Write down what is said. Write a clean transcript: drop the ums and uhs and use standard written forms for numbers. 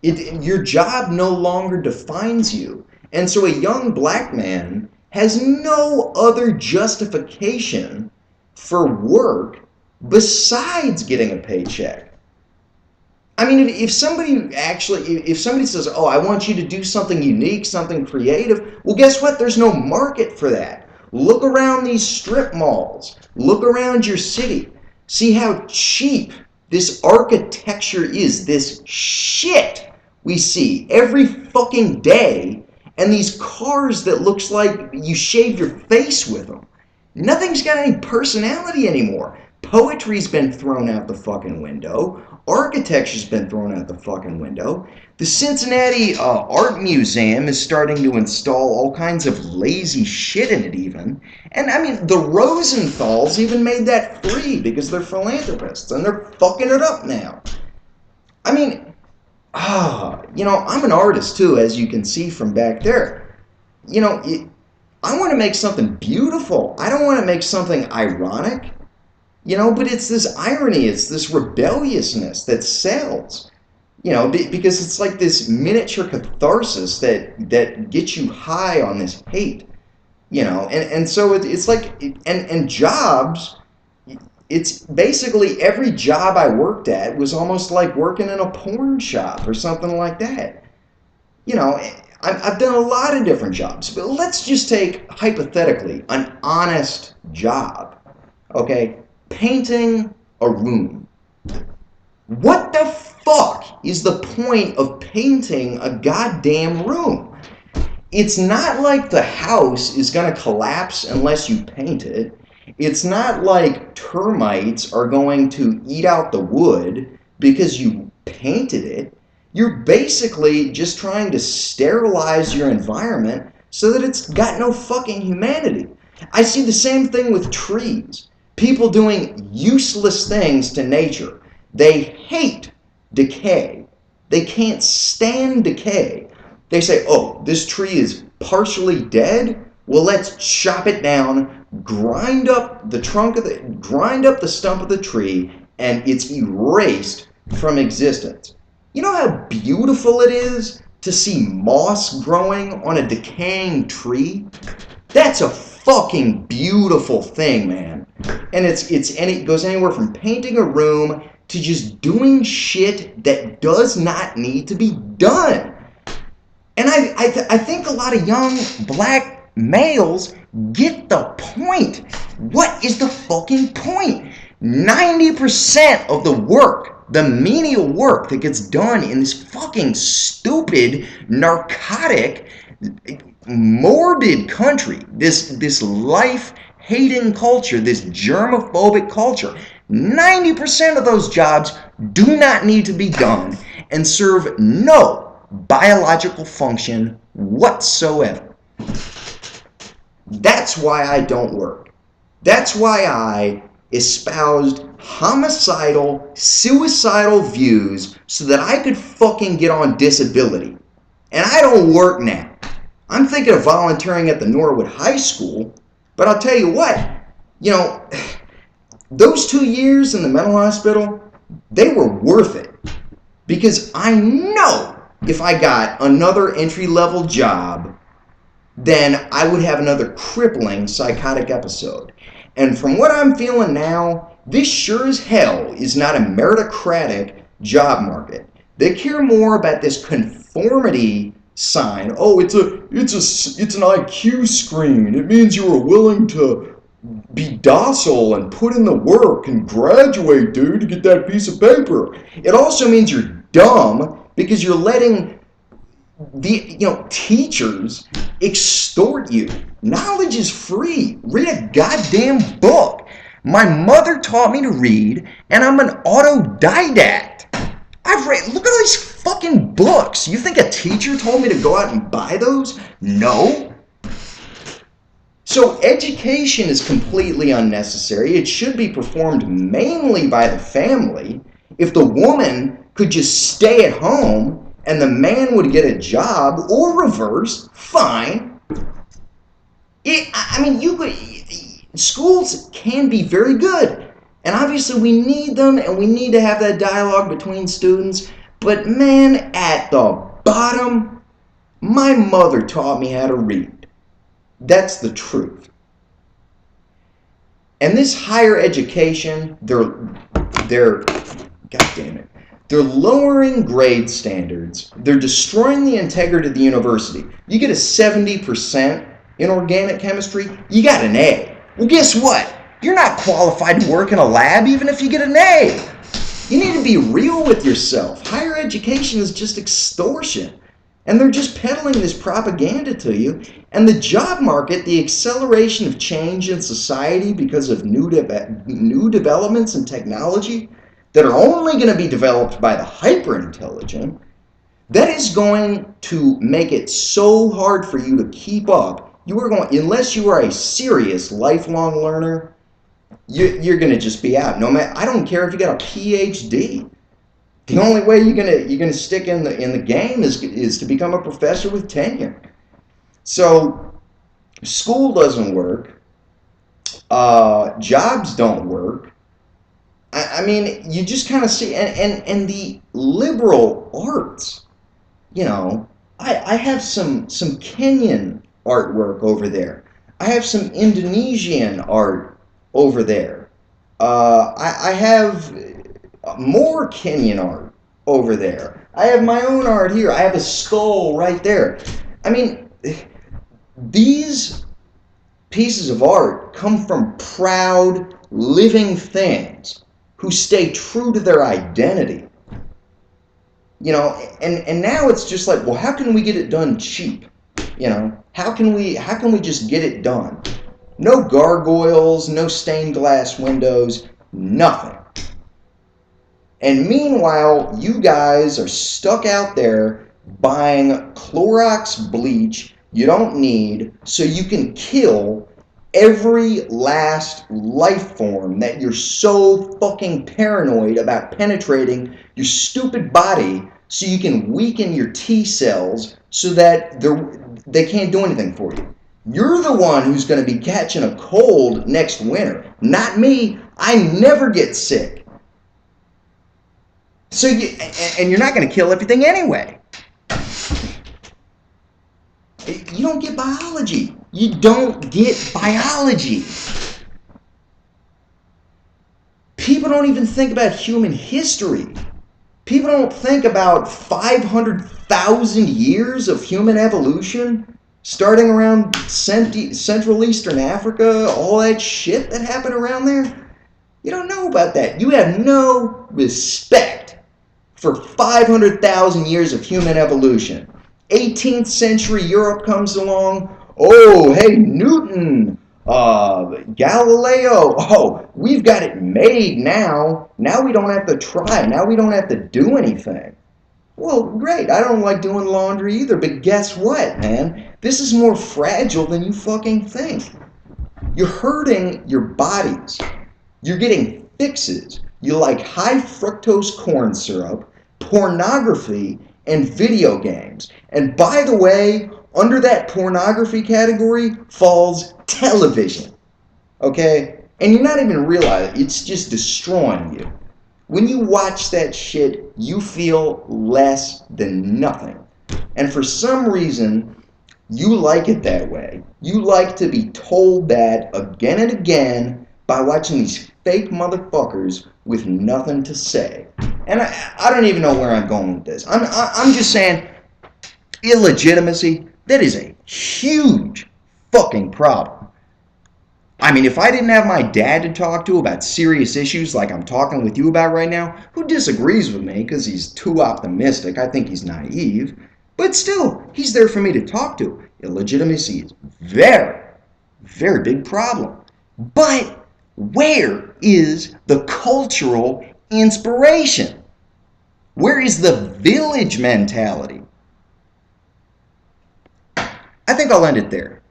Your job no longer defines you. And so a young black man has no other justification for work besides getting a paycheck. I mean, if somebody says, oh, I want you to do something unique, something creative, well, guess what? There's no market for that. Look around these strip malls. Look around your city. See how cheap this architecture is, this shit we see every fucking day, and these cars that looks like you shave your face with them. Nothing's got any personality anymore. Poetry's been thrown out the fucking window. Architecture's been thrown out the fucking window. The Cincinnati Art Museum is starting to install all kinds of lazy shit in it even. And I mean, the Rosenthals even made that free because they're philanthropists and they're fucking it up now. I mean, I'm an artist too, as you can see from back there. I want to make something beautiful. I don't want to make something ironic. But it's this irony, it's this rebelliousness that sells. Because it's like this miniature catharsis that gets you high on this hate. And so it's like, and jobs, it's basically every job I worked at was almost like working in a porn shop or something like that. I've done a lot of different jobs, but let's just take, hypothetically, an honest job, okay? Painting a room. What the fuck is the point of painting a goddamn room? It's not like the house is going to collapse unless you paint it. It's not like termites are going to eat out the wood because you painted it. You're basically just trying to sterilize your environment so that it's got no fucking humanity. I see the same thing with trees. People doing useless things to nature. They hate decay. They can't stand decay. They say, oh, this tree is partially dead. Well, let's chop it down, grind up the stump of the tree, and it's erased from existence. You know how beautiful it is to see moss growing on a decaying tree? That's a fucking beautiful thing, man. And it goes anywhere from painting a room to just doing shit that does not need to be done. And I think a lot of young black males get the point. What is the fucking point? 90% of the work, the menial work that gets done in this fucking stupid, narcotic, morbid country, this life-hating culture, this germophobic culture, 90% of those jobs do not need to be done and serve no biological function whatsoever. That's why I don't work. That's why I espoused homicidal, suicidal views so that I could fucking get on disability. And I don't work now. I'm thinking of volunteering at the Norwood High School, but I'll tell you what, those 2 years in the mental hospital, they were worth it. Because I know if I got another entry-level job, then I would have another crippling psychotic episode. And from what I'm feeling now, this sure as hell is not a meritocratic job market. They care more about this conformity sign. Oh, it's an IQ screen. It means you were willing to be docile and put in the work and graduate, dude, to get that piece of paper. It also means you're dumb because you're letting the teachers extort you. Knowledge is free. Read a goddamn book. My mother taught me to read, and I'm an autodidact. Look at these fucking books. You think a teacher told me to go out and buy those? No. So education is completely unnecessary. It should be performed mainly by the family. If the woman could just stay at home and the man would get a job, or reverse, fine. Schools can be very good. And obviously we need them, and we need to have that dialogue between students. But man, at the bottom, my mother taught me how to read. That's the truth. And this higher education, they're God damn it. They're lowering grade standards. They're destroying the integrity of the university. You get a 70% in organic chemistry, you got an A. Well, guess what? You're not qualified to work in a lab even if you get an A. You need to be real with yourself. Higher education is just extortion. And they're just peddling this propaganda to you. And the job market, the acceleration of change in society because of new developments in technology that are only going to be developed by the hyper-intelligent, that is going to make it so hard for you to keep up. You are going, unless you are a serious lifelong learner, you're going to just be out. No matter, I don't care if you got a PhD. The only way you're gonna stick in the game is to become a professor with tenure. So school doesn't work. Jobs don't work. I mean, you just kind of see, and the liberal arts. You know, I have some Kenyan artwork over there. I have some Indonesian art over there. I have more Kenyan art over there. I have my own art here. I have a skull right there. I mean, these pieces of art come from proud, living things who stay true to their identity. You know, and now it's just like, well, how can we get it done cheap? You know, how can we just get it done? No gargoyles, no stained glass windows, nothing. And meanwhile, you guys are stuck out there buying Clorox bleach you don't need so you can kill every last life form that you're so fucking paranoid about penetrating your stupid body so you can weaken your T cells so that they can't do anything for you. You're the one who's going to be catching a cold next winter, not me. I never get sick. So and you're not going to kill everything anyway. You don't get biology. You don't get biology. People don't even think about human history. People don't think about 500,000 years of human evolution, starting around Central Eastern Africa, all that shit that happened around there. You don't know about that. You have no respect for 500,000 years of human evolution. 18th century Europe comes along. Oh, hey, Newton, Galileo. Oh, we've got it made now. Now we don't have to try. Now we don't have to do anything. Well, great. I don't like doing laundry either, but guess what, man? This is more fragile than you fucking think. You're hurting your bodies. You're getting fixes. You like high fructose corn syrup, pornography, and video games. And by the way, under that pornography category falls television. Okay? And you're not even realizing it's just destroying you. When you watch that shit, you feel less than nothing. And for some reason, you like it that way. You like to be told that again and again by watching these fake motherfuckers with nothing to say. And I don't even know where I'm going with this. I'm just saying, illegitimacy, that is a huge fucking problem. I mean, if I didn't have my dad to talk to about serious issues like I'm talking with you about right now, who disagrees with me because he's too optimistic, I think he's naive, but still, he's there for me to talk to. Illegitimacy is very, very big problem. But where is the cultural inspiration? Where is the village mentality? I think I'll end it there.